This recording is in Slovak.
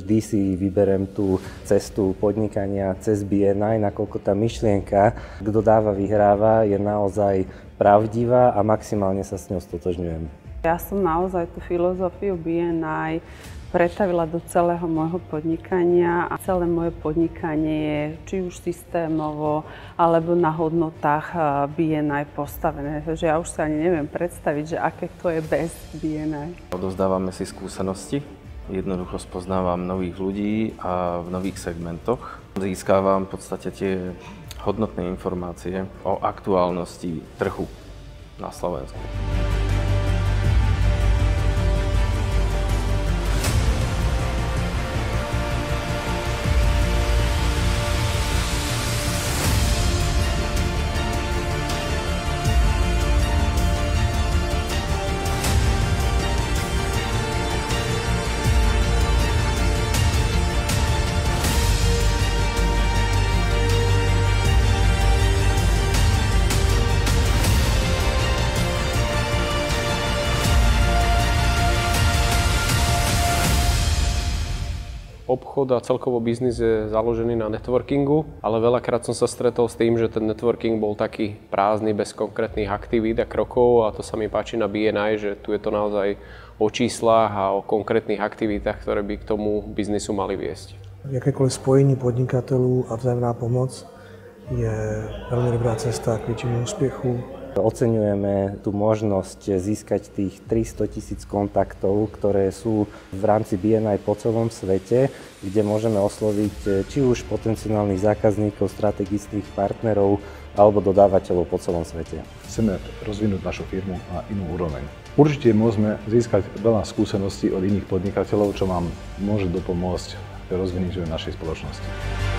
vždy si vyberem tú cestu podnikania cez BNI, nakoľko tá myšlienka, kto dáva, vyhráva, je naozaj pravdivá a maximálne sa s ňou stotožňujem. Ja som naozaj tú filozofiu BNI pretavila do celého môjho podnikania a celé moje podnikanie je či už systémovo alebo na hodnotách BNI postavené. Takže ja už sa ani neviem predstaviť, že aké to je bez BNI. Odovzdávame si skúsenosti, jednoducho spoznávam nových ľudí a v nových segmentoch. Získavam v podstate tie hodnotné informácie o aktuálnosti trhu na Slovensku. Obchod a celkovo biznis je založený na networkingu, ale veľakrát som sa stretol s tým, že ten networking bol taký prázdny, bez konkrétnych aktivít a krokov a to sa mi páči na BNI, že tu je to naozaj o číslach a o konkrétnych aktivitách, ktoré by k tomu biznisu mali viesť. Jakékoliv spojení podnikatelů a vzájemná pomoc je veľmi dobrá cesta k väčšiemu úspechu. Oceňujeme tú možnosť získať tých 300 000 kontaktov, ktoré sú v rámci BNI po celom svete, kde môžeme osloviť či už potenciálnych zákazníkov, strategických partnerov alebo dodávateľov po celom svete. Chceme rozvinúť našu firmu na inú úroveň. Určite môžeme získať veľa skúseností od iných podnikateľov, čo vám môže dopomôcť rozvinutiu našej spoločnosti.